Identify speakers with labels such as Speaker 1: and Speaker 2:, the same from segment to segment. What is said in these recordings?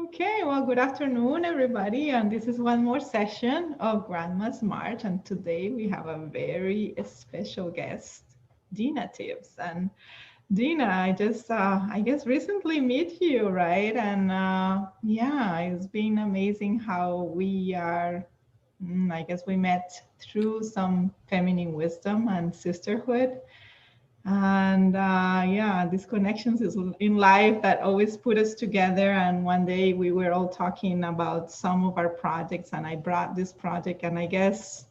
Speaker 1: Okay, well, good afternoon, everybody. And this is one more session of Grandma's March. And today we have a very special guest, Dina Tibbs. And Dina, I guess, recently meet you, right? And yeah, it's been amazing how we are. I guess we met through some feminine wisdom and sisterhood. And yeah, these connections is in life that always put us together. And one day we were all talking about some of our projects, and I brought this project. And I guess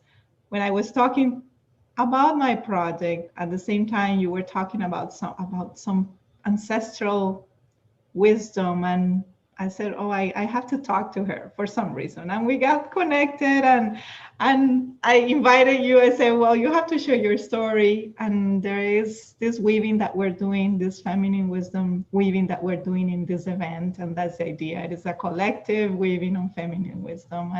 Speaker 1: when I was talking about my project, at the same time you were talking about some ancestral wisdom. And I said, oh, I have to talk to her for some reason. And we got connected, and I invited you. I said, well, you have to share your story. And there is this weaving that we're doing, this feminine wisdom weaving that we're doing in this event. And that's the idea. It is a collective weaving on feminine wisdom.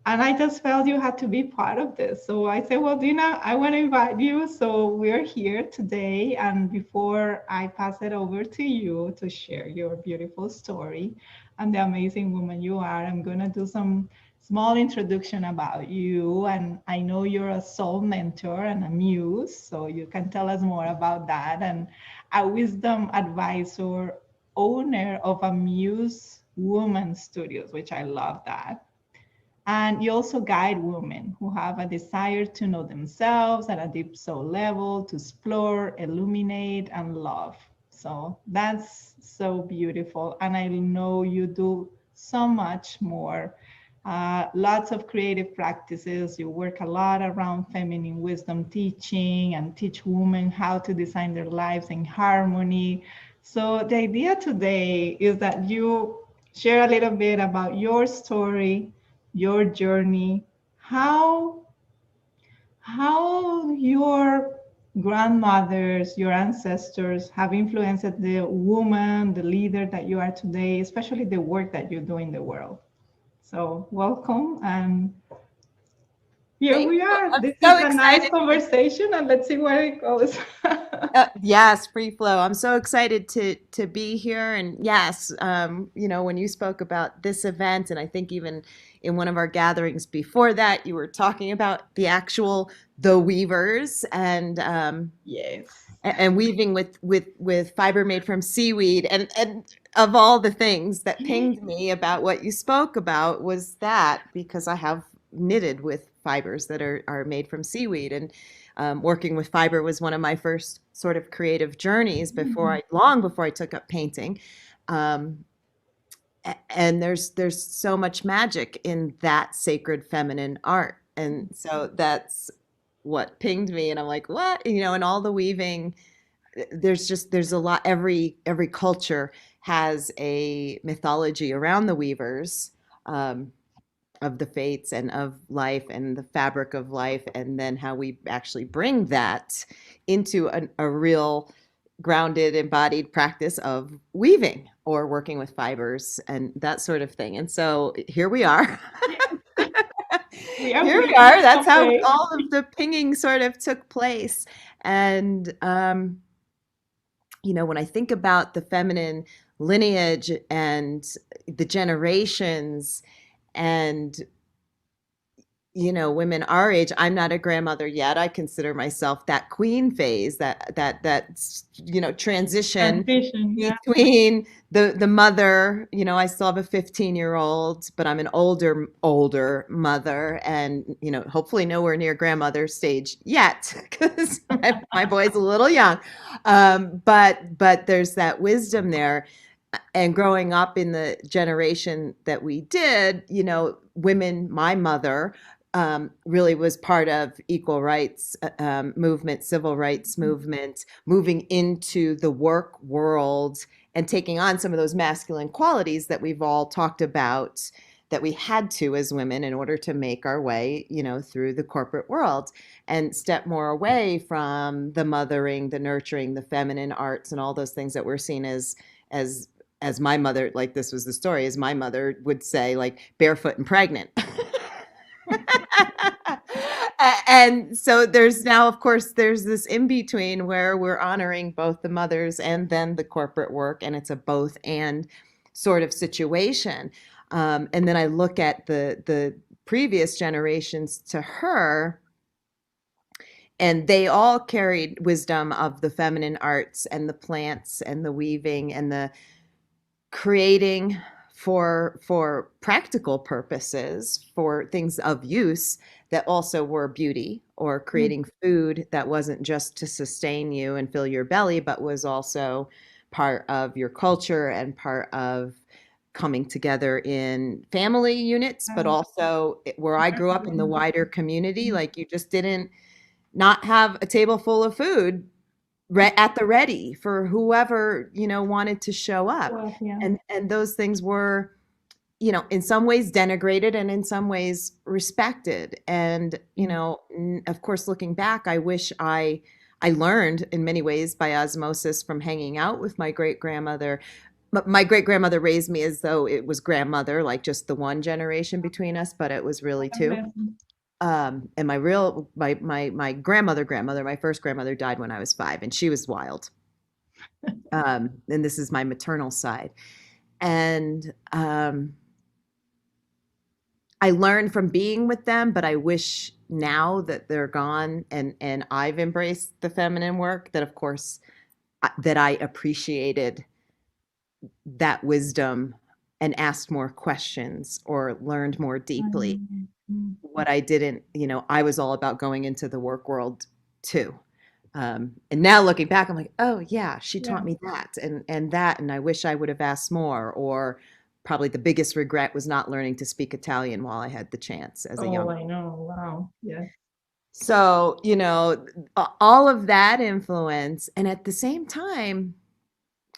Speaker 1: And I just felt you had to be part of this. So I said, well, Dina, I want to invite you. So we're here today. And before I pass it over to you to share your beautiful story and the amazing woman you are, I'm going to do some small introduction about you. And I know you're a soul mentor and a muse. So you can tell us more about that. And a wisdom advisor, owner of aMUSEd Woman Studios, which I love that. And you also guide women who have a desire to know themselves at a deep soul level, to explore, illuminate, and love. So that's so beautiful. And I know you do so much more. Lots of creative practices. You work a lot around feminine wisdom teaching and teach women how to design their lives in harmony. So the idea today is that you share a little bit about your story, your journey, how your grandmothers, your ancestors have influenced the woman, the leader that you are today, especially the work that you do in the world. So welcome, and here
Speaker 2: Thank
Speaker 1: we
Speaker 2: you.
Speaker 1: are.
Speaker 2: I'm
Speaker 1: This is
Speaker 2: so
Speaker 1: a nice
Speaker 2: excited.
Speaker 1: conversation, and let's see where it goes.
Speaker 2: Yes, free flow. I'm so excited to be here. And yes, when you spoke about this event, and I think even in one of our gatherings before that, you were talking about the weavers
Speaker 1: Yes.
Speaker 2: and weaving with fiber made from seaweed, and of all the things that pinged me about what you spoke about was that because I have knitted with fibers that are made from seaweed, and working with fiber was one of my first sort of creative journeys long before I took up painting. Um, and there's so much magic in that sacred feminine art, and so that's what pinged me, and I'm like, what, and all the weaving, there's a lot. Every culture has a mythology around the weavers, um, of the fates and of life and the fabric of life, and then how we actually bring that into a real grounded embodied practice of weaving or working with fibers and that sort of thing. And so here we are.
Speaker 1: We are
Speaker 2: Here we
Speaker 1: bringing
Speaker 2: are.
Speaker 1: it
Speaker 2: That's how
Speaker 1: someday.
Speaker 2: all of the pinging sort of took place. And when I think about the feminine lineage and the generations, and women our age, I'm not a grandmother yet. I consider myself that queen phase, transition
Speaker 1: Transition, yeah.
Speaker 2: between the mother. I still have a 15-year-old, but I'm an older mother, and hopefully nowhere near grandmother stage yet because my boy's a little young. But there's that wisdom there. And growing up in the generation that we did, women, my mother, really was part of equal rights movement, civil rights movement, moving into the work world and taking on some of those masculine qualities that we've all talked about, that we had to as women in order to make our way, through the corporate world, and step more away from the mothering, the nurturing, the feminine arts, and all those things that we're seen as as my mother, like, this was the story, as my mother would say, like, barefoot and pregnant. And so there's now, of course, there's this in between where we're honoring both the mothers and then the corporate work, and it's a both and sort of situation. And then I look at the previous generations to her, and they all carried wisdom of the feminine arts and the plants and the weaving and the creating for practical purposes, for things of use that also were beauty, or creating food that wasn't just to sustain you and fill your belly, but was also part of your culture and part of coming together in family units, but also where I grew up in the wider community. Like, you just didn't not have a table full of food at the ready for whoever, wanted to show up.
Speaker 1: Well, yeah.
Speaker 2: And those things were, in some ways denigrated and in some ways respected. And, of course, looking back, I wish I learned in many ways by osmosis from hanging out with my great grandmother. My great grandmother raised me as though it was grandmother, like just the one generation between us, but it was really two. And my grandmother, my first grandmother, died when I was 5, and she was wild. And this is my maternal side. And I learned from being with them, but I wish now that they're gone and I've embraced the feminine work, that of course that I appreciated that wisdom and asked more questions or learned more deeply. What I didn't, I was all about going into the work world too. And now looking back, I'm like, oh yeah, she taught me that and that, and I wish I would have asked more. Or probably the biggest regret was not learning to speak Italian while I had the chance as a young.
Speaker 1: I know. Wow. Yes.
Speaker 2: So, all of that influence, and at the same time,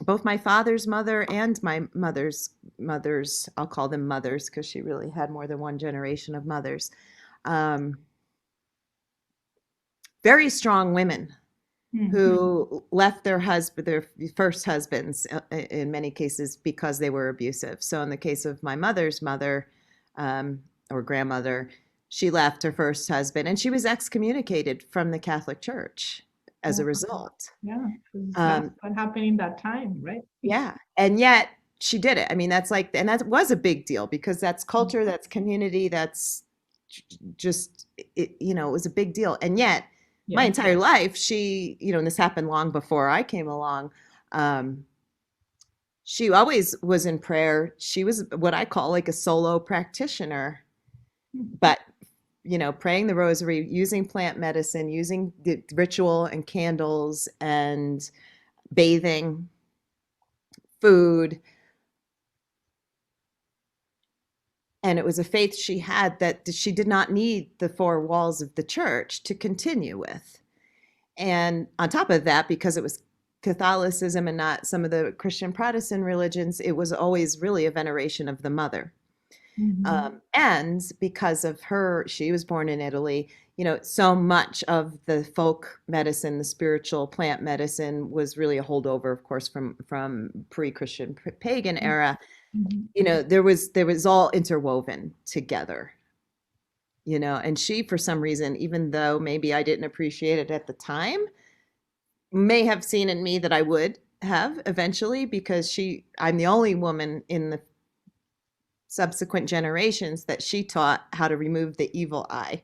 Speaker 2: both my father's mother and my mother's, I'll call them mothers because she really had more than one generation of mothers. Very strong women who left their first husbands, in many cases because they were abusive. So in the case of my mother's mother, or grandmother, she left her first husband and she was excommunicated from the Catholic Church as a result.
Speaker 1: Yeah, that's what happened in that time, right?
Speaker 2: Yeah, and yet she did it. I mean, and that was a big deal because that's culture, that's community, that's just, it was a big deal. And yet my entire life, she, and this happened long before I came along, she always was in prayer. She was what I call like a solo practitioner, but praying the rosary, using plant medicine, using the ritual and candles and bathing, food. And it was a faith she had that she did not need the 4 walls of the church to continue with. And on top of that, because it was Catholicism and not some of the Christian Protestant religions, it was always really a veneration of the mother. And because of her, she was born in Italy, so much of the folk medicine, the spiritual plant medicine, was really a holdover, of course, from pre-Christian pagan era. There was all interwoven together, and she, for some reason, even though maybe I didn't appreciate it at the time, may have seen in me that I would have eventually, because I'm the only woman in the subsequent generations that she taught how to remove the evil eye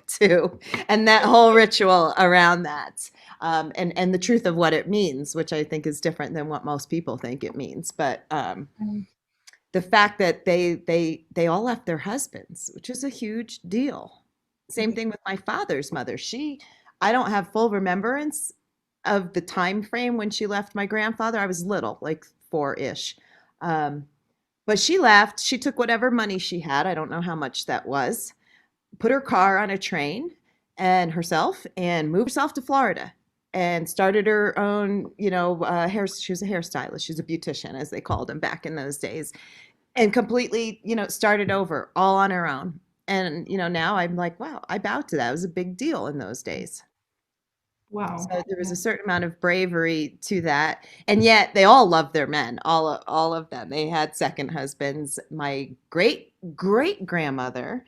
Speaker 2: too, and that whole ritual around that, and the truth of what it means, which I think is different than what most people think it means. But the fact that they all left their husbands, which is a huge deal. Same thing with my father's mother. I don't have full remembrance of the time frame when she left my grandfather. I was little, like 4-ish. But she left. She took whatever money she had. I don't know how much that was. Put her car on a train and herself and moved herself to Florida and started her own, hair. She was a hairstylist. She was a beautician, as they called them back in those days, and completely, started over all on her own. And, now I'm like, wow, I bow to that. It was a big deal in those days.
Speaker 1: Wow.
Speaker 2: So there was a certain amount of bravery to that. And yet they all loved their men, all of them. They had second husbands. My great grandmother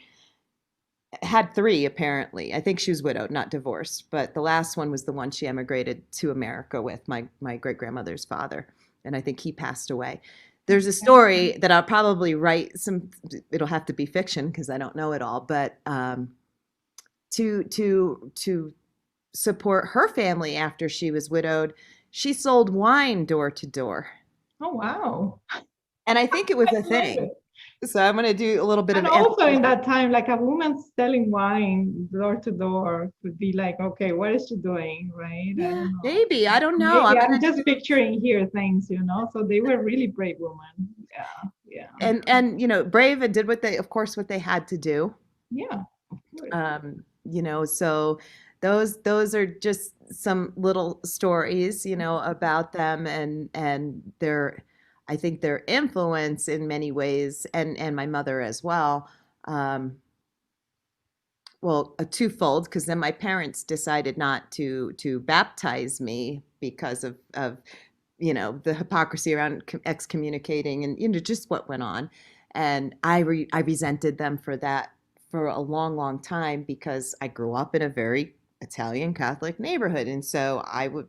Speaker 2: had 3, apparently. I think she was widowed, not divorced. But the last one was the one she emigrated to America with, my great grandmother's father. And I think he passed away. There's a
Speaker 1: Okay.
Speaker 2: story that I'll probably write some, it'll have to be fiction because I don't know it all, but to support her family after she was widowed, she sold wine door to door.
Speaker 1: Oh, wow.
Speaker 2: And I think it was
Speaker 1: I
Speaker 2: a
Speaker 1: love
Speaker 2: thing.
Speaker 1: it.
Speaker 2: So I'm going to do a little bit
Speaker 1: And
Speaker 2: of
Speaker 1: also in
Speaker 2: annotation.
Speaker 1: that time, like a woman selling wine door to door could be like, okay, what is she doing? Right? I
Speaker 2: Yeah,
Speaker 1: don't know.
Speaker 2: maybe. I don't know.
Speaker 1: Maybe
Speaker 2: I'm
Speaker 1: I'm
Speaker 2: going to
Speaker 1: just
Speaker 2: do,
Speaker 1: picturing here things, So they were really brave women. Yeah. Yeah.
Speaker 2: brave and did what they, of course, what they had to do.
Speaker 1: Yeah. Of course.
Speaker 2: So those are just some little stories, about them and their, I think their influence in many ways, and my mother as well. Um, well, a twofold, because then my parents decided not to baptize me because of the hypocrisy around excommunicating and just what went on, and I resented them for that for a long, long time because I grew up in a very Italian Catholic neighborhood, and so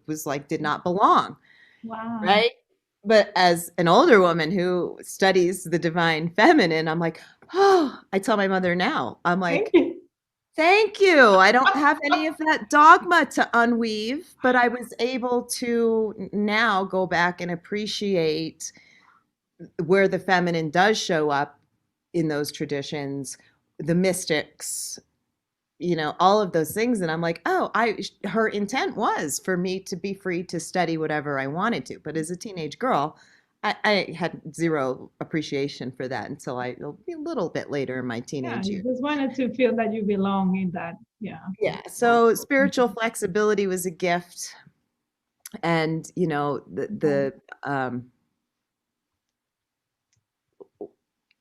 Speaker 2: was like did not belong,
Speaker 1: Wow.
Speaker 2: right? But as an older woman who studies the divine feminine, I'm like, oh, I tell my mother now, I'm
Speaker 1: Thank
Speaker 2: like,
Speaker 1: you.
Speaker 2: thank you. I don't have any of that dogma to unweave, but I was able to now go back and appreciate where the feminine does show up in those traditions, the mystics, all of those things. And I'm like, oh, her intent was for me to be free to study whatever I wanted to. But as a teenage girl, I had zero appreciation for that until a little bit later in my
Speaker 1: Yeah,
Speaker 2: teenage
Speaker 1: you
Speaker 2: years.
Speaker 1: just wanted to feel that you belong in that. Yeah.
Speaker 2: Yeah. So spiritual flexibility was a gift. And,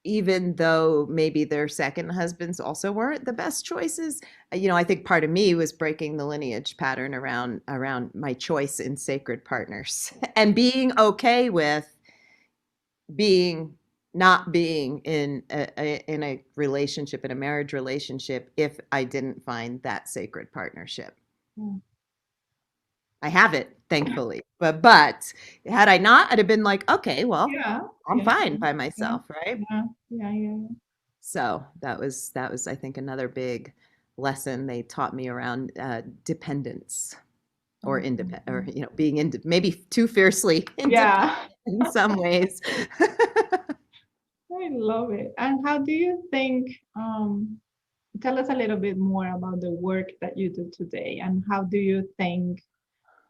Speaker 2: even though maybe their second husbands also weren't the best choices, I think part of me was breaking the lineage pattern around my choice in sacred partners and being okay with being not being in a relationship, in a marriage relationship, if I didn't find that sacred partnership.
Speaker 1: Yeah.
Speaker 2: I have it, thankfully. But had I not, I'd have been like, okay, well,
Speaker 1: Yeah.
Speaker 2: I'm
Speaker 1: Yeah.
Speaker 2: fine by
Speaker 1: Yeah.
Speaker 2: myself, right?
Speaker 1: Yeah. Yeah. Yeah.
Speaker 2: So that was I think another big lesson they taught me around dependence or independent, or
Speaker 1: Mhm.
Speaker 2: being maybe too fiercely independent
Speaker 1: Yeah.
Speaker 2: in some ways.
Speaker 1: I love it. And how do you think, tell us a little bit more about the work that you do today and how do you think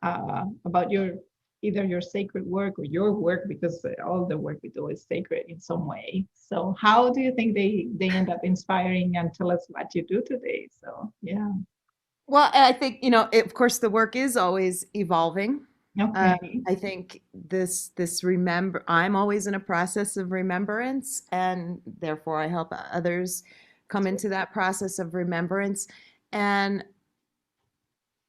Speaker 1: about your either your sacred work or your work because all the work we do is sacred in some way. So how do you think they end up inspiring and tell us what you do today? So yeah.
Speaker 2: Well, I think, of course, the work is always evolving.
Speaker 1: Okay.
Speaker 2: I think I'm always in a process of remembrance, and therefore I help others come into that process of remembrance. And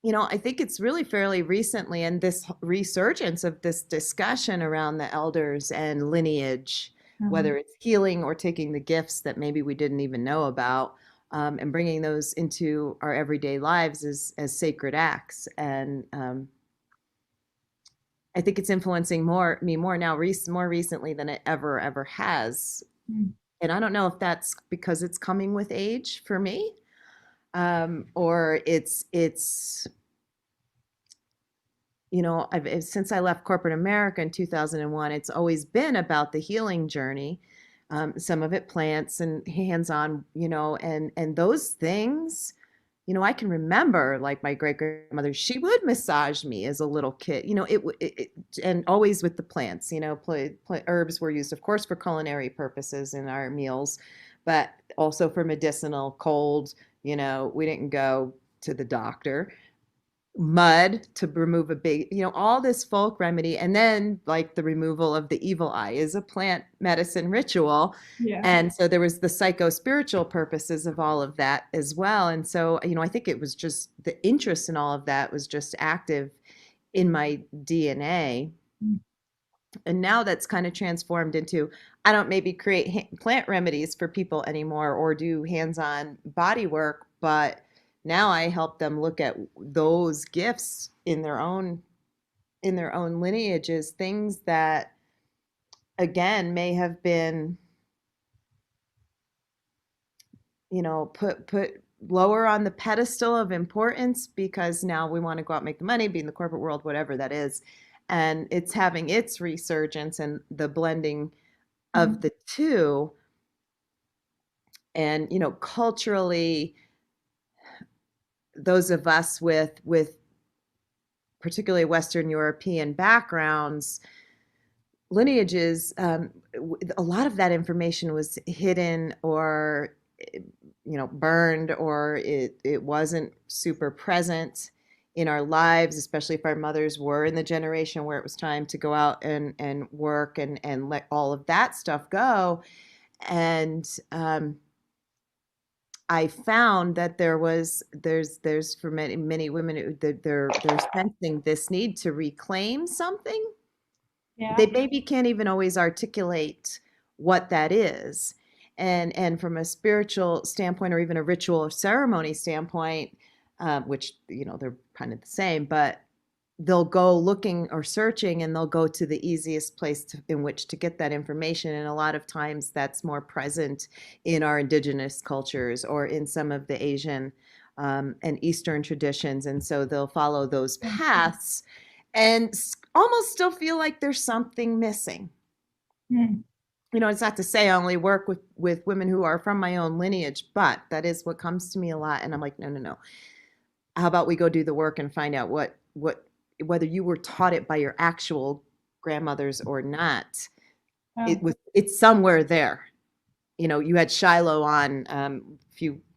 Speaker 2: I think it's really fairly recently, and this resurgence of this discussion around the elders and lineage,
Speaker 1: Uh-huh.
Speaker 2: whether it's healing or taking the gifts that maybe we didn't even know about, and bringing those into our everyday lives as sacred acts. And I think it's influencing me more now, more recently than it ever has.
Speaker 1: Mm.
Speaker 2: And I don't know if that's because it's coming with age for me, or it's since I left corporate America in 2001, it's always been about the healing journey. Some of it plants and hands-on, and those things, I can remember like my great grandmother, she would massage me as a little kid, and always with the plants, herbs were used, of course, for culinary purposes in our meals, but also for medicinal cold, we didn't go to the doctor. Mud to remove a big, all this folk remedy. And then like the removal of the evil eye is a plant medicine ritual.
Speaker 1: Yeah.
Speaker 2: And so there was the psycho-spiritual purposes of all of that as well. And so, I think it was just the interest in all of that was just active in my DNA.
Speaker 1: Mm.
Speaker 2: And now that's kind of transformed into, I don't maybe create plant remedies for people anymore or do hands-on body work, but now I help them look at those gifts in their own lineages, things that again, may have been, put lower on the pedestal of importance because now we want to go out and make the money, be in the corporate world, whatever that is. And it's having its resurgence and the blending of
Speaker 1: Mm.
Speaker 2: the two. And, culturally, those of us with particularly Western European backgrounds, lineages, a lot of that information was hidden or burned, or it wasn't super present in our lives, especially if our mothers were in the generation where it was time to go out and work and let all of that stuff go. And I found that there's for many women that they're sensing this need to reclaim something.
Speaker 1: Yeah.
Speaker 2: They maybe can't even always articulate what that is. And from a spiritual standpoint, or even a ritual or ceremony standpoint, which they're kind of the same, but they'll go looking or searching, and they'll go to the easiest place in which to get that information. And a lot of times that's more present in our indigenous cultures or in some of the Asian and Eastern traditions. And so they'll follow those paths and almost still feel like there's something missing.
Speaker 1: Mm.
Speaker 2: It's not to say I only work with women who are from my own lineage, but that is what comes to me a lot. And I'm like, no, no, no. How about we go do the work and find out whether you were taught it by your actual grandmothers or not.
Speaker 1: Yeah.
Speaker 2: It's somewhere there. You had Shiloh on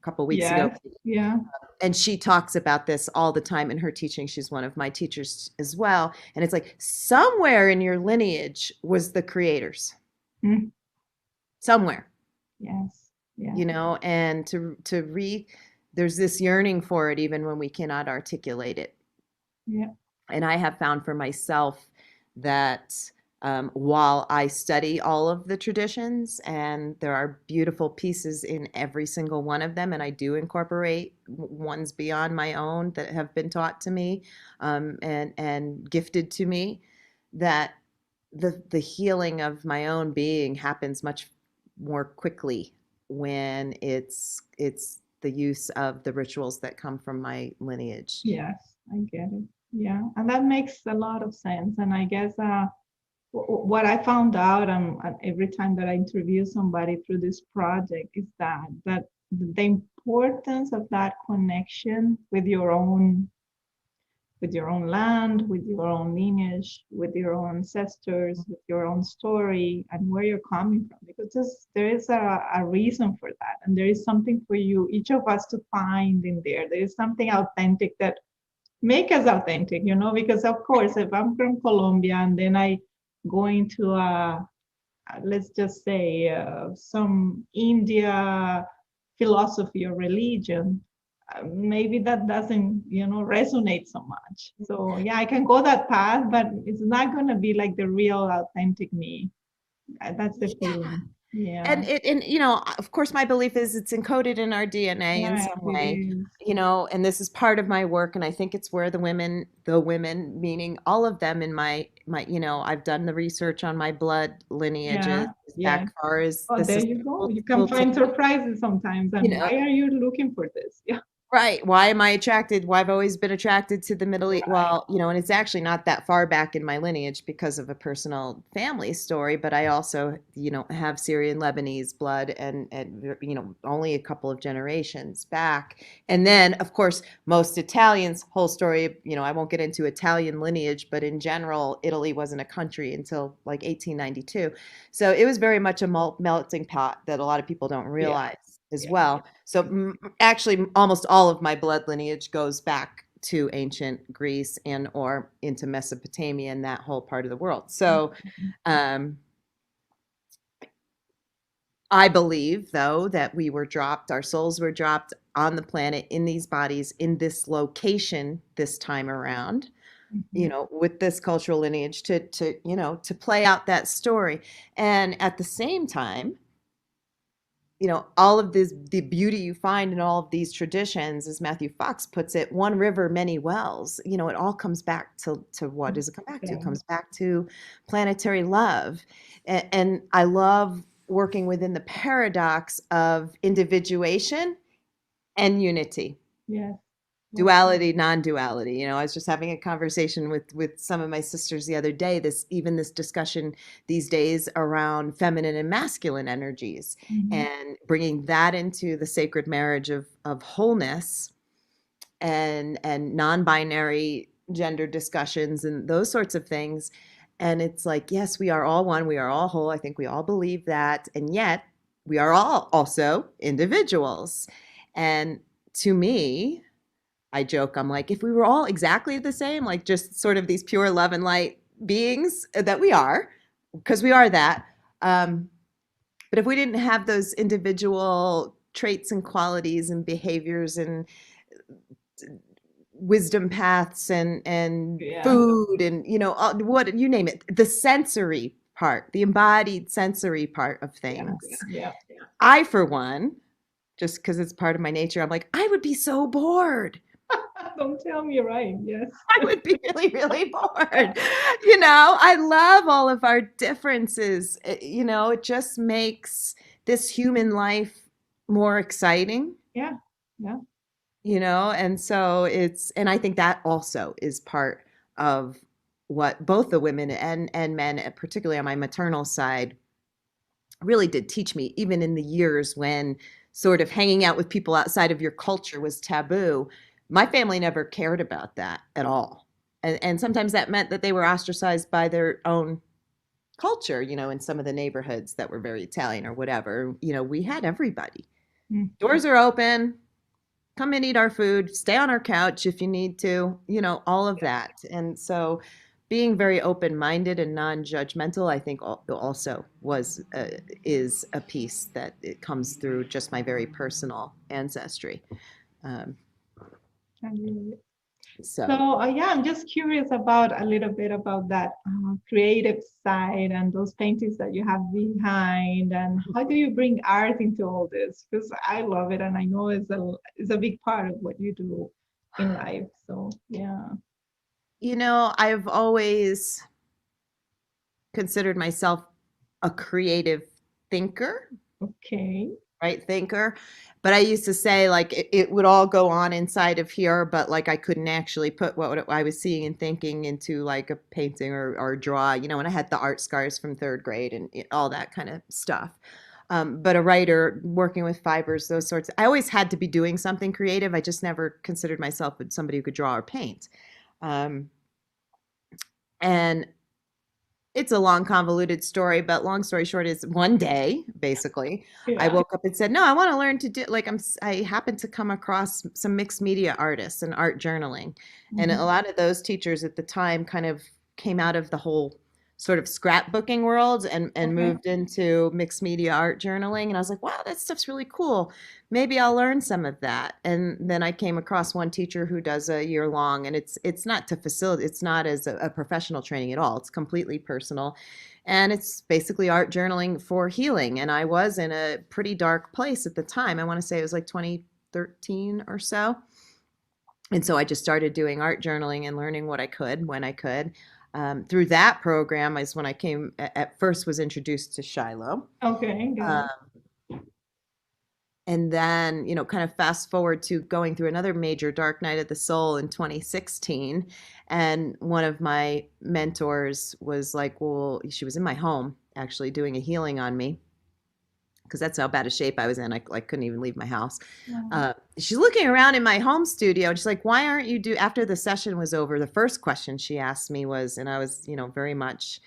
Speaker 2: couple weeks ago,
Speaker 1: Yes. Yeah.
Speaker 2: and she talks about this all the time in her teaching. She's one of my teachers as well. And it's like somewhere in your lineage was the creators.
Speaker 1: Mm.
Speaker 2: Somewhere.
Speaker 1: Yes. Yeah.
Speaker 2: And there's this yearning for it even when we cannot articulate it.
Speaker 1: Yeah.
Speaker 2: And I have found for myself that while I study all of the traditions, and there are beautiful pieces in every single one of them, and I do incorporate ones beyond my own that have been taught to me and gifted to me, that the healing of my own being happens much more quickly when it's the use of the rituals that come from my lineage.
Speaker 1: Yes, I get it. Yeah, and that makes a lot of sense. And I guess what I found out every time that I interview somebody through this project is that the importance of that connection with your own land, with your own lineage, with your own ancestors, with your own story, and where you're coming from. Because there is a reason for that. And there is something for you, each of us, to find in there. There is something authentic that make us authentic, because of course, if I'm from Colombia and then I go into let's just say some India philosophy or religion, maybe that doesn't resonate so much. So yeah, I can go that path, but it's not going to be like the real authentic me. That's the
Speaker 2: Yeah.
Speaker 1: feeling. Yeah.
Speaker 2: And of course, my belief is it's encoded in our DNA in
Speaker 1: Right,
Speaker 2: some
Speaker 1: it
Speaker 2: way.
Speaker 1: is.
Speaker 2: And this is part of my work, and I think it's where the women, meaning all of them in my, I've done the research on my blood lineages
Speaker 1: Yeah.
Speaker 2: back
Speaker 1: Yeah.
Speaker 2: far as
Speaker 1: Oh,
Speaker 2: this
Speaker 1: there
Speaker 2: is
Speaker 1: you go. You can
Speaker 2: possible to
Speaker 1: find
Speaker 2: me.
Speaker 1: surprises sometimes.
Speaker 2: You
Speaker 1: And
Speaker 2: know,
Speaker 1: why are you looking for this? Yeah.
Speaker 2: Right. Why am I attracted? Why I've always been attracted to the Middle East.
Speaker 1: Right.
Speaker 2: Well, and it's actually not that far back in my lineage because of a personal family story, but I also, have Syrian Lebanese blood and only a couple of generations back. And then, of course, most Italians, whole story, I won't get into Italian lineage, but in general, Italy wasn't a country until like 1892. So it was very much a melting pot that a lot of people don't
Speaker 1: Yeah.
Speaker 2: realize as
Speaker 1: Yeah.
Speaker 2: well. So actually, almost all of my blood lineage goes back to ancient Greece and or into Mesopotamia and that whole part of the world. So um, I believe, though, that our souls were dropped on the planet in these bodies in this location this time around,
Speaker 1: Mhm.
Speaker 2: with this cultural lineage to play out that story. And at the same time, all of this, the beauty you find in all of these traditions, as Matthew Fox puts it, one river, many wells. It all comes back to what does it come back to? It
Speaker 1: Okay.
Speaker 2: comes back to planetary love. And I love working within the paradox of individuation and unity.
Speaker 1: Yes. Yes.
Speaker 2: Duality, non-duality. I was just having a conversation with some of my sisters the other day, this discussion these days around feminine and masculine energies,
Speaker 1: Mhm.
Speaker 2: and bringing that into the sacred marriage of wholeness and non-binary gender discussions and those sorts of things. And it's like, yes, we are all one, we are all whole. I think we all believe that, and yet we are all also individuals. And to me, I joke, I'm like, if we were all exactly the same, like just sort of these pure love and light beings that we are, because we are that. But if we didn't have those individual traits and qualities and behaviors and wisdom paths and
Speaker 1: Yeah.
Speaker 2: food and, what you name it, the sensory part, the embodied sensory part of
Speaker 1: Yeah.
Speaker 2: things.
Speaker 1: Yeah.
Speaker 2: I, for one, just because it's part of my nature, I'm like, I would be so bored.
Speaker 1: Don't tell me, right? Yes.
Speaker 2: I would be really, really bored. I love all of our differences. It just makes this human life more exciting,
Speaker 1: Yeah. Yeah.
Speaker 2: and so and I think that also is part of what both the women and men, particularly on my maternal side, really did teach me, even in the years when sort of hanging out with people outside of your culture was taboo. My family never cared about that at all. And sometimes that meant that they were ostracized by their own culture, in some of the neighborhoods that were very Italian or whatever. We had everybody.
Speaker 1: Mm.
Speaker 2: Doors are open. Come and eat our food. Stay on our couch if you need to, all of that. And so being very open-minded and non-judgmental, I think also is a piece that it comes through just my very personal ancestry. Um,
Speaker 1: I really-
Speaker 2: so
Speaker 1: So yeah, I'm just curious about a little bit about that creative side and those paintings that you have behind, and how do you bring art into all this? Because I love it, and I know it's a big part of what you do in life. So yeah.
Speaker 2: I've always considered myself a creative thinker,
Speaker 1: Okay.
Speaker 2: right? Thinker. But I used to say like it would all go on inside of here, but like I couldn't actually put what I was seeing and thinking into like a painting or draw, and I had the art scars from third grade and all that kind of stuff. But a writer working with fibers, those sorts, I always had to be doing something creative. I just never considered myself somebody who could draw or paint. And it's a long, convoluted story, but long story short is one day, basically, I
Speaker 1: Yeah.
Speaker 2: woke up and said, no, I want to learn to do, like, I happened to come across some mixed media artists and art journaling. And a
Speaker 1: Mhm.
Speaker 2: lot of those teachers at the time kind of came out of the whole sort of scrapbooking world and
Speaker 1: Okay.
Speaker 2: moved into mixed media art journaling. And I was like, wow, that stuff's really cool. Maybe I'll learn some of that. And then I came across one teacher who does a year long, and it's not to facilitate, it's not as a professional training at all. It's completely personal. And it's basically art journaling for healing. And I was in a pretty dark place at the time. I want to say it was like 2013 or so. And so I just started doing art journaling and learning what I could when I could. Through that program is when I came at first was introduced to Shiloh.
Speaker 1: Okay. Got
Speaker 2: Uh,
Speaker 1: it.
Speaker 2: and then, kind of fast forward to going through another major dark night of the soul in 2016. And one of my mentors was like, well, she was in my home actually doing a healing on me because that's how bad a shape I was in. I couldn't even leave my house.
Speaker 1: Oh,
Speaker 2: She's looking around in my home studio and she's like, why aren't you after the session was over, the first question she asked me was, and I was, very much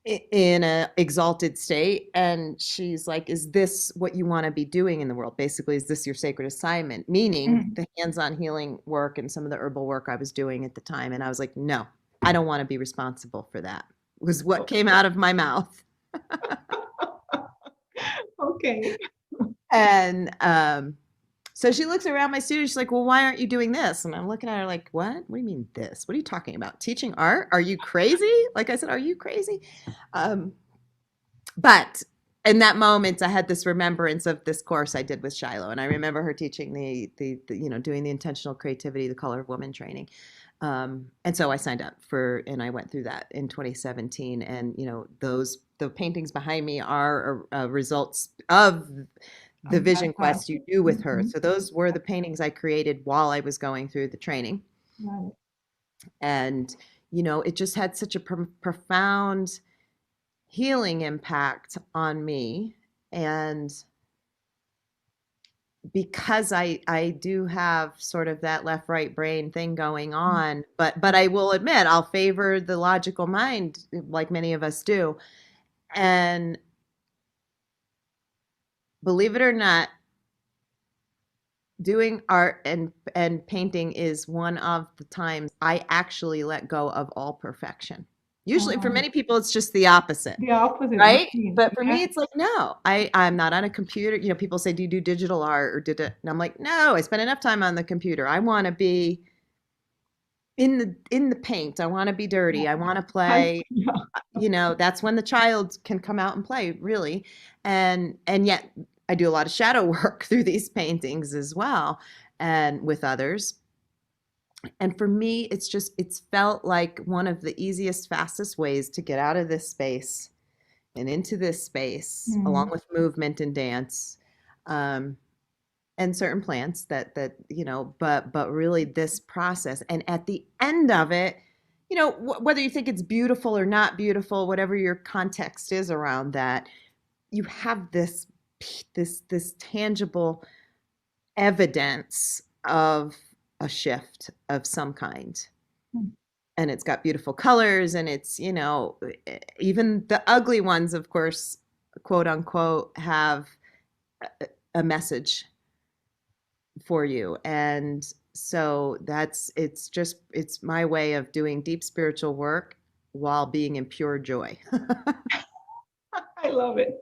Speaker 2: in a exalted state, and she's like, is this what you want to be doing in the world? Basically, is this your sacred assignment? Meaning
Speaker 1: mhm.
Speaker 2: the hands-on healing work and some of the herbal work I was doing at the time. And I was like, no, I don't want to be responsible for that, was what
Speaker 1: Oh,
Speaker 2: came out of my mouth.
Speaker 1: okay.
Speaker 2: And so she looks around my studio. She's like, well, why aren't you doing this? And I'm looking at her like, what do you mean this? What are you talking about? Teaching art? Are you crazy? Like I said, are you crazy? But in that moment, I had this remembrance of this course I did with Shiloh, and I remember her teaching the doing the intentional creativity, the color of woman training. And so I signed up and I went through that in 2017. And the paintings behind me are results of the vision quest you do with her. So those were the paintings I created while I was going through the training.
Speaker 1: Right.
Speaker 2: And it just had such a profound healing impact on me. And because I do have sort of that left right brain thing going on, but I will admit I'll favor the logical mind like many of us do. And believe it or not, doing art and painting is one of the times I actually let go of all perfection. Usually for many people it's just the opposite.
Speaker 1: The opposite,
Speaker 2: right?
Speaker 1: indeed.
Speaker 2: But for me it's like, no, I'm not on a computer. People say, do you do digital art or did it? And I'm like, no, I spend enough time on the computer. I want to be in the paint. I want to be dirty. I want to play. That's when the child can come out and play, really. And yet I do a lot of shadow work through these paintings as well, and with others. And for me, it's felt like one of the easiest, fastest ways to get out of this space and into this space, along with movement and dance, and certain plants but really this process. And at the end of it, whether you think it's beautiful or not beautiful, whatever your context is around that, you have this tangible evidence of a shift of some kind. And it's got beautiful colors, and it's, even the ugly ones, of course, quote unquote, have a message for you. And so it's my way of doing deep spiritual work while being in pure joy.
Speaker 1: I love it.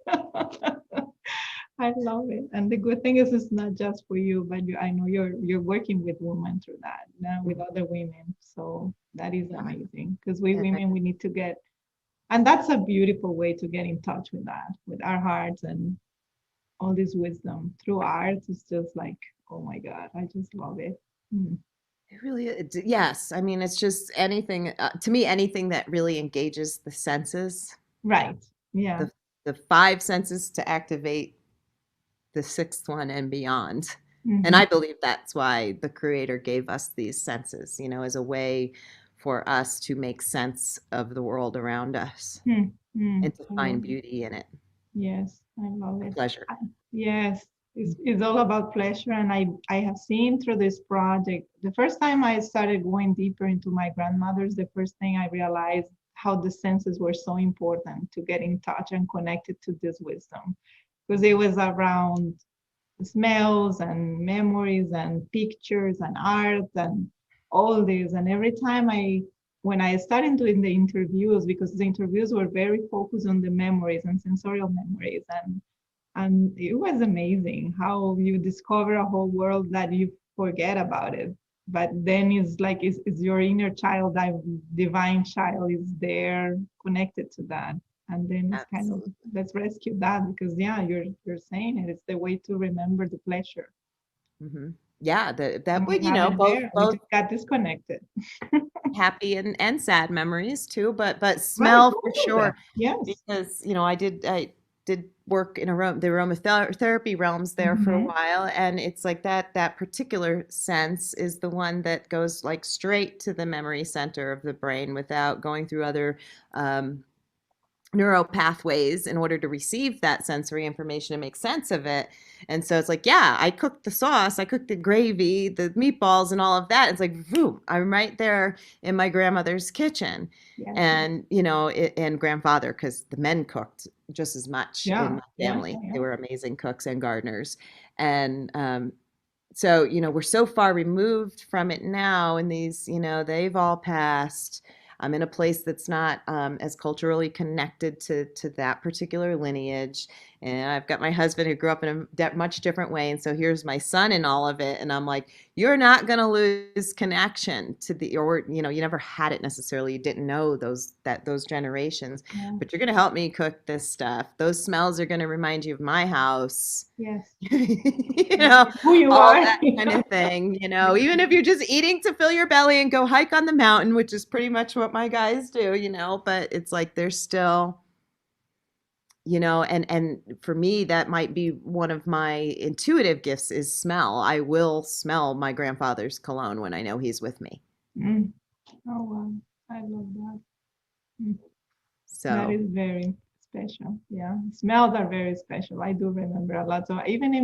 Speaker 1: I love it. And the good thing is it's not just for you, but I know you're working with women through that, not with other women. So that is amazing, because we women, we need to get, and that's a beautiful way to get in touch with that, with our hearts and all this wisdom through art. It's just like, oh my God, I just love it.
Speaker 2: It really is. Yes. I mean, it's just anything, to me, anything that really engages the senses.
Speaker 1: Right. Yeah.
Speaker 2: The five senses to activate the sixth one and beyond. And I believe that's why the creator gave us these senses, as a way for us to make sense of the world around us and to find beauty in it.
Speaker 1: Yes, I love it.
Speaker 2: Pleasure.
Speaker 1: Yes, it's all about pleasure. And I have seen through this project, the first time I started going deeper into my grandmother's, the first thing I realized how the senses were so important to get in touch and connected to this wisdom, because it was around smells and memories and pictures and art and all this. And every time when I started doing the interviews, because the interviews were very focused on the memories and sensorial memories, and it was amazing how you discover a whole world that you forget about it. But then it's like it's your inner child, that divine child is there connected to that. And then it's kind of, let's rescue that, because you're saying it. It's the way to remember the pleasure.
Speaker 2: Yeah, that would, both
Speaker 1: we just got disconnected.
Speaker 2: Happy and sad memories too, but smell for sure.
Speaker 1: Yes,
Speaker 2: because I did work in the aromatherapy realms there for a while, and it's like that particular sense is the one that goes like straight to the memory center of the brain without going through other neural pathways in order to receive that sensory information and make sense of it. And so it's like, I cooked the sauce, I cooked the gravy, the meatballs and all of that. It's like, whoo, I'm right there in my grandmother's kitchen. And, and grandfather, because the men cooked just as much in my family. They were amazing cooks and gardeners. And so, we're so far removed from it now, and these, they've all passed. I'm in a place that's not as culturally connected to that particular lineage. and I've got my husband who grew up in a much different way, and so here's my son in all of it, and I'm like, you're not going to lose connection to the, or you never had it necessarily, you didn't know those generations,
Speaker 1: Yeah.
Speaker 2: but you're going to help me cook this stuff. Those smells are going to remind you of my house.
Speaker 1: Yes.
Speaker 2: you
Speaker 1: Yeah.
Speaker 2: know,
Speaker 1: Who you
Speaker 2: all
Speaker 1: are.
Speaker 2: that kind of thing,
Speaker 1: Yeah.
Speaker 2: even if you're just eating to fill your belly and go hike on the mountain, which is pretty much what my guys do, but it's like there's still, and for me, that might be one of my intuitive gifts is smell. I will smell my grandfather's cologne when I know he's with me.
Speaker 1: Mm. Oh, wow. I love that. Mm. That
Speaker 2: So,
Speaker 1: is very special. Yeah. Smells are very special. I do remember a lot. So even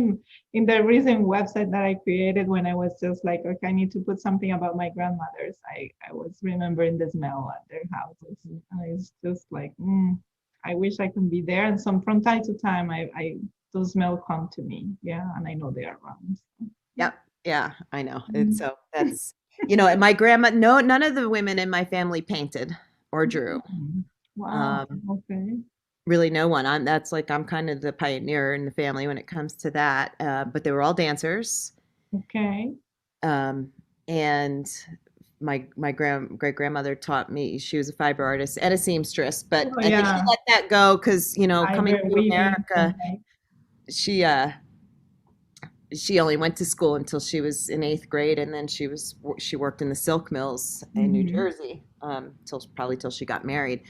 Speaker 1: in the recent website that I created when I was just like, okay, I need to put something about my grandmothers, I was remembering the smell at their houses. And it's just like, I wish I could be there. And some from time to time I those smell come to me. Yeah. And I know they are around. So, yeah.
Speaker 2: yep. Yeah, I know. It's
Speaker 1: Mm.
Speaker 2: so that's, and my grandma, no, none of the women in my family painted or drew.
Speaker 1: Mm. Wow.
Speaker 2: Um,
Speaker 1: Okay.
Speaker 2: Really no one. I'm kind of the pioneer in the family when it comes to that. But they were all dancers.
Speaker 1: Okay.
Speaker 2: Um, and my great grandmother taught me. She was a fiber artist and a seamstress, but
Speaker 1: Oh
Speaker 2: I think she
Speaker 1: yeah.
Speaker 2: let that go because coming
Speaker 1: Fiber
Speaker 2: to
Speaker 1: weaving.
Speaker 2: America, she uh she only went to school until she was in eighth grade, and then she worked in the silk mills in New
Speaker 1: Mm-hmm.
Speaker 2: Jersey till she got married.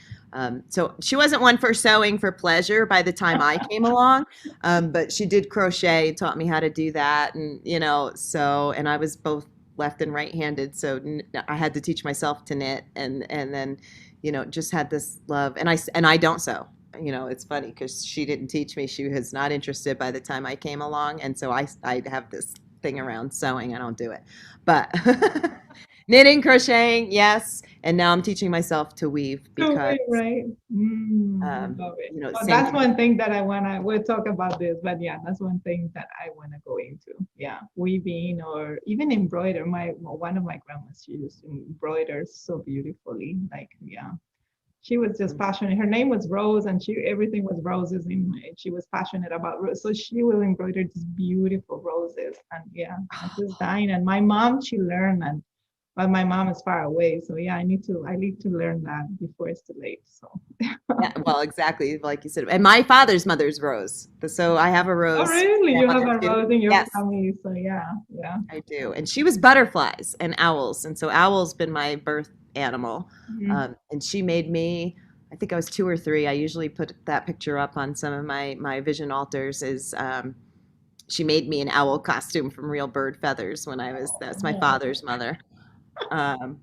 Speaker 2: So she wasn't one for sewing for pleasure by the time I came along, but she did crochet and taught me how to do that, and and I was both left and right-handed, so I had to teach myself to knit, and then just had this love, and I don't sew. It's funny because she didn't teach me. She was not interested by the time I came along. And so I have this thing around sewing. I don't do it. But knitting, crocheting, yes. And now I'm teaching myself to weave
Speaker 1: No
Speaker 2: because,
Speaker 1: way, right? I love it. Well,
Speaker 2: same
Speaker 1: that's
Speaker 2: thing.
Speaker 1: one thing that I wanna. We'll talk about this, but yeah, that's one thing that I wanna go into. Yeah, weaving or even embroider. One of my grandmas, she used to embroider so beautifully. Like, yeah, she was just passionate. Her name was Rose, and everything was roses. She was passionate about roses, so she will embroider these beautiful roses. And yeah, I just dying. And my mom, she learned, and but my mom is far away, so yeah, I need to learn that before it's too late. So
Speaker 2: Yeah, well, exactly like you said. And my father's mother's Rose. So I have a
Speaker 1: oh
Speaker 2: Rose
Speaker 1: really? You have
Speaker 2: grandmother
Speaker 1: a
Speaker 2: too.
Speaker 1: rose in your
Speaker 2: Yes,
Speaker 1: family, so yeah, yeah.
Speaker 2: I do. And she was butterflies and owls. And so owl's been my birth animal.
Speaker 1: Mhm.
Speaker 2: And she made me, I think I was 2 or 3. I usually put that picture up on some of my vision altars is she made me an owl costume from real bird feathers that's my
Speaker 1: Oh,
Speaker 2: father's mother. Um,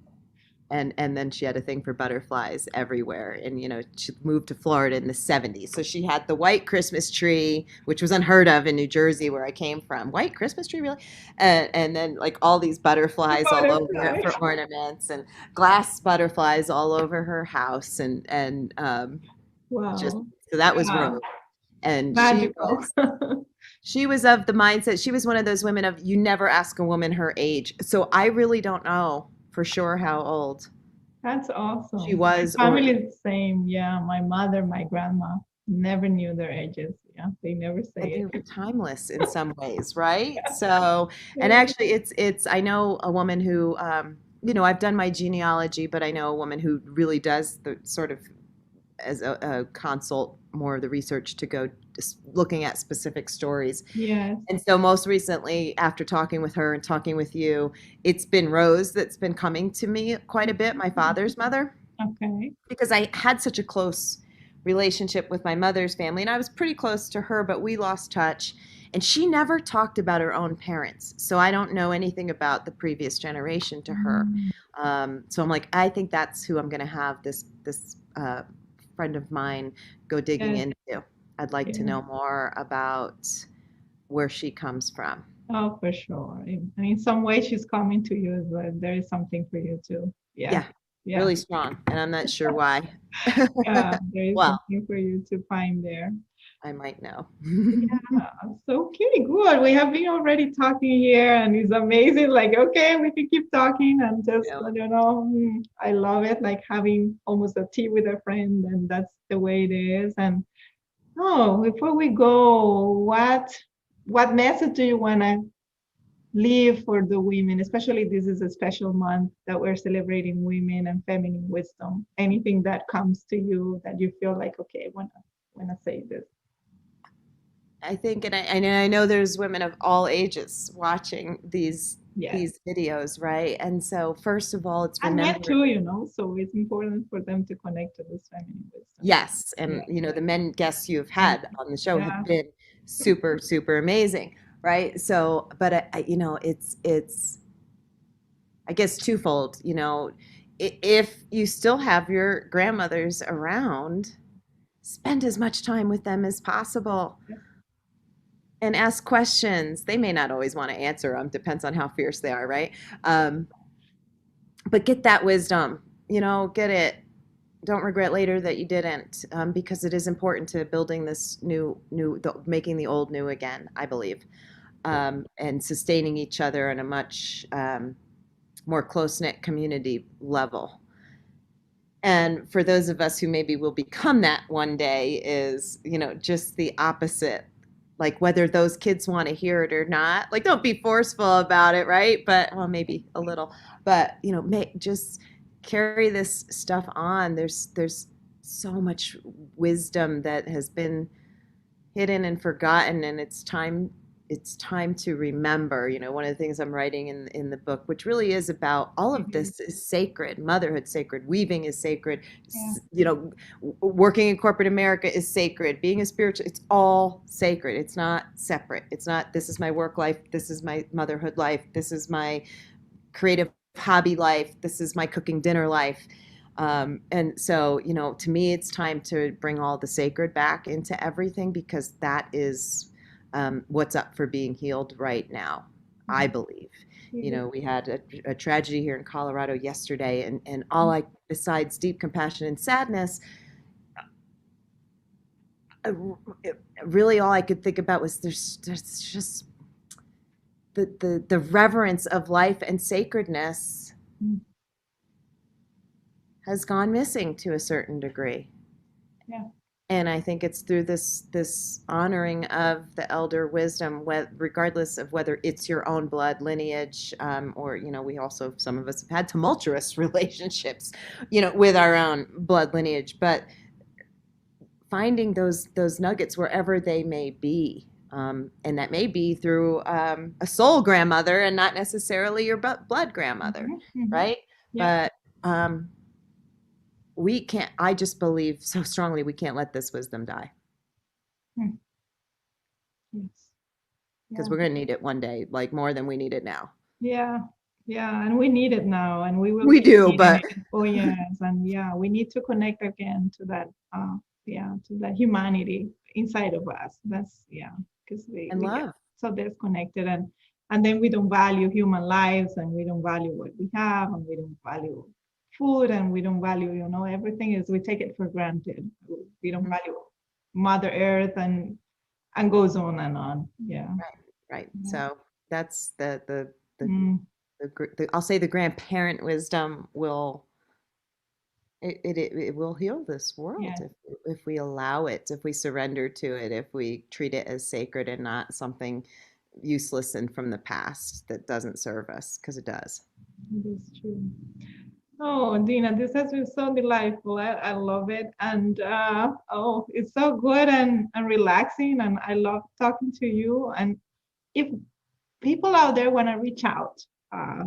Speaker 2: and then she had a thing for butterflies everywhere, and she moved to Florida in the 70s, so she had the white Christmas tree, which was unheard of in New Jersey where I came from. White Christmas tree, really? And then like all these butterflies all over it
Speaker 1: butterfly.
Speaker 2: for ornaments, and glass butterflies all over her house, and just
Speaker 1: Wow.
Speaker 2: so that was
Speaker 1: Yeah.
Speaker 2: Rose. And
Speaker 1: Magical.
Speaker 2: she was of the mindset. She was one of those women of you never ask a woman her age. So I really don't know for sure how old
Speaker 1: That's
Speaker 2: she
Speaker 1: awesome. My
Speaker 2: was, or
Speaker 1: family is the same. Yeah, my mother, my grandma never knew their ages. Yeah, they never
Speaker 2: and
Speaker 1: say
Speaker 2: they were
Speaker 1: it.
Speaker 2: timeless in some ways, right? So, and
Speaker 1: Yeah.
Speaker 2: actually, it's. I know a woman who, I've done my genealogy, but I know a woman who really does the sort of as a consult more of the research to go just looking at specific stories.
Speaker 1: Yes.
Speaker 2: And so most recently, after talking with her and talking with you, it's been Rose that's been coming to me quite a bit, my father's mother,
Speaker 1: Okay.
Speaker 2: because I had such a close relationship with my mother's family, and I was pretty close to her, but we lost touch. And she never talked about her own parents, so I don't know anything about the previous generation to her.
Speaker 1: Mm.
Speaker 2: So I'm like, I think that's who I'm going to have this friend of mine go digging
Speaker 1: Yes.
Speaker 2: into. I'd like to
Speaker 1: Yes.
Speaker 2: know more about where she comes from.
Speaker 1: Oh, for sure. And in some way, she's coming to you as well. There is something for you too. Yeah.
Speaker 2: Yeah,
Speaker 1: Yeah.
Speaker 2: really strong, and I'm not sure why.
Speaker 1: Yeah. There is
Speaker 2: Well,
Speaker 1: something for you to find there.
Speaker 2: I might know.
Speaker 1: Yeah. So okay, good. We have been already talking here and it's amazing. Like, okay, we can keep talking and just,
Speaker 2: Yeah.
Speaker 1: I love it. Like having almost a tea with a friend and that's the way it is. And Oh, before we go, what message do you want to leave for the women? Especially this is a special month that we're celebrating women and feminine wisdom. Anything that comes to you that you feel like, okay, I wanna say this.
Speaker 2: I think, and I know there's women of all ages watching
Speaker 1: Yes.
Speaker 2: these videos, right? And so, first of all, it's
Speaker 1: And men
Speaker 2: remembering.
Speaker 1: too, so it's important for them to connect to this feminine wisdom.
Speaker 2: Yes, and
Speaker 1: Yeah.
Speaker 2: the men guests you've
Speaker 1: Mm.
Speaker 2: had on the show have
Speaker 1: Yeah.
Speaker 2: been super, super amazing, right? So, but it's I guess twofold. If you still have your grandmothers around, spend as much time with them as possible
Speaker 1: Yes.
Speaker 2: and ask questions. They may not always want to answer them, depends on how fierce they are, right? Um, but get that wisdom, get it. Don't regret later that you didn't, because it is important to building this making the old new again, I believe, and sustaining each other on a much more close knit community level. And for those of us who maybe will become that one day, is just the opposite. Like, whether those kids want to hear it or not, like, don't be forceful about it, right? But, well, maybe a little, but just carry this stuff on. There's so much wisdom that has been hidden and forgotten, and it's time to remember. One of the things I'm writing in the book, which really is about all of
Speaker 1: Mhm.
Speaker 2: this, is sacred. Motherhood sacred, weaving is sacred,
Speaker 1: Yeah.
Speaker 2: working in corporate America is sacred, being a spiritual, it's all sacred. It's not separate. It's not, this is my work life, this is my motherhood life, this is my creative hobby life, this is my cooking dinner life. And so, to me, it's time to bring all the sacred back into everything, because that is what's up for being healed right now, I
Speaker 1: Mhm.
Speaker 2: believe.
Speaker 1: Yeah.
Speaker 2: We had a tragedy here in Colorado yesterday, and all I, besides deep compassion and sadness, uh, really all I could think about was there's just the reverence of life and sacredness
Speaker 1: Mm.
Speaker 2: has gone missing to a certain degree.
Speaker 1: Yeah.
Speaker 2: And I think it's through this honoring of the elder wisdom, regardless of whether it's your own blood lineage, or we also, some of us have had tumultuous relationships, with our own blood lineage, but finding those nuggets wherever they may be. And that may be through a soul grandmother and not necessarily your blood grandmother,
Speaker 1: Mhm. Mhm.
Speaker 2: right?
Speaker 1: Yeah.
Speaker 2: But we can't, I just believe so strongly, we can't let this wisdom die,
Speaker 1: Mm. Yes.
Speaker 2: because
Speaker 1: Yeah.
Speaker 2: we're going to need it one day, like more than we need it now.
Speaker 1: Yeah, yeah, and we need it now, and we will
Speaker 2: We
Speaker 1: keep
Speaker 2: do,
Speaker 1: needing
Speaker 2: but
Speaker 1: it. Oh yes, and yeah, we need to connect again to that, to that humanity inside of us. That's yeah, because we
Speaker 2: and
Speaker 1: we get
Speaker 2: love.
Speaker 1: so disconnected, and then we don't value human lives, and we don't value what we have, and we don't value food, and we don't value, everything is we take it for granted. We don't
Speaker 2: Mhm.
Speaker 1: value Mother Earth, and goes on and on. Yeah,
Speaker 2: Right, right.
Speaker 1: yeah.
Speaker 2: So that's
Speaker 1: Mm,
Speaker 2: I'll say the grandparent wisdom will, it will heal this world
Speaker 1: yes.
Speaker 2: if we allow it, if we surrender to it, if we treat it as sacred and not something useless and from the past that doesn't serve us, because it does.
Speaker 1: It is true. Oh, Dina, this has been so delightful. I love it. And oh, it's so good and relaxing. And I love talking to you. And if people out there want to reach out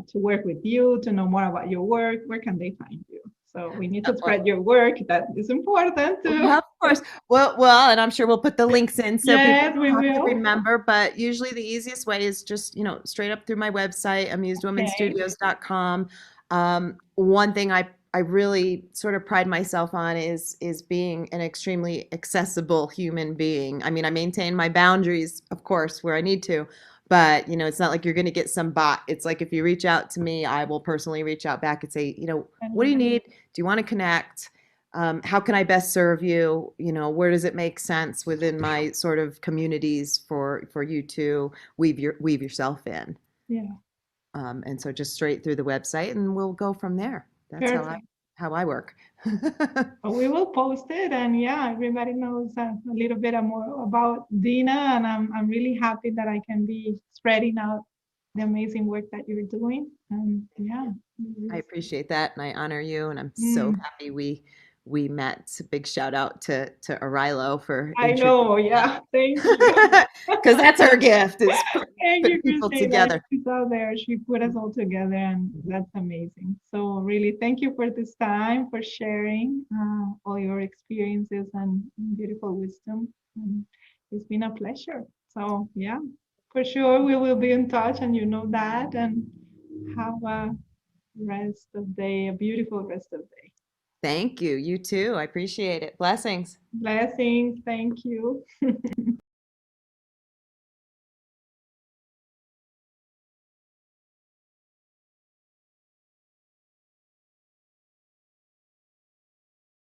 Speaker 1: to work with you, to know more about your work, where can they find you? So we need to
Speaker 2: Well,
Speaker 1: spread your work. That is important too.
Speaker 2: of course. Well, and I'm sure we'll put the links in so people
Speaker 1: Yes, we
Speaker 2: don't have to
Speaker 1: will.
Speaker 2: remember. But usually the easiest way is just, straight up through my website,
Speaker 1: Okay.
Speaker 2: amusedwomenstudios.com. One thing I really sort of pride myself on is being an extremely accessible human being. I mean, I maintain my boundaries, of course, where I need to, but it's not like you're going to get some bot. It's like, if you reach out to me, I will personally reach out back and say, what do you
Speaker 1: And
Speaker 2: need? Do you want to connect? How can I best serve you? Where does it make sense within my sort of communities for you to weave yourself in?
Speaker 1: yeah,
Speaker 2: And so just straight through the website, and we'll go from there. That's how I.
Speaker 1: perfect.
Speaker 2: how I work.
Speaker 1: We will post it, and yeah, everybody knows a little bit more about Dina, and I'm really happy that I can be spreading out the amazing work that you're doing. And yeah,
Speaker 2: I appreciate that, and I honor you, and I'm so
Speaker 1: mm,
Speaker 2: happy we met. Big shout out to Arilo for
Speaker 1: I
Speaker 2: introducing
Speaker 1: know. Yeah, thank you.
Speaker 2: us. Because that's her gift is
Speaker 1: Thank
Speaker 2: putting
Speaker 1: you,
Speaker 2: people
Speaker 1: Christina.
Speaker 2: together.
Speaker 1: She's out there. She put us all together, and that's amazing. So, really, thank you for this time, for sharing all your experiences and beautiful wisdom. And it's been a pleasure. So, yeah, for sure, we will be in touch, and you know that. And have a rest of day, a beautiful rest of day.
Speaker 2: Thank you. You too. I appreciate it. Blessings.
Speaker 1: Blessings. Thank you.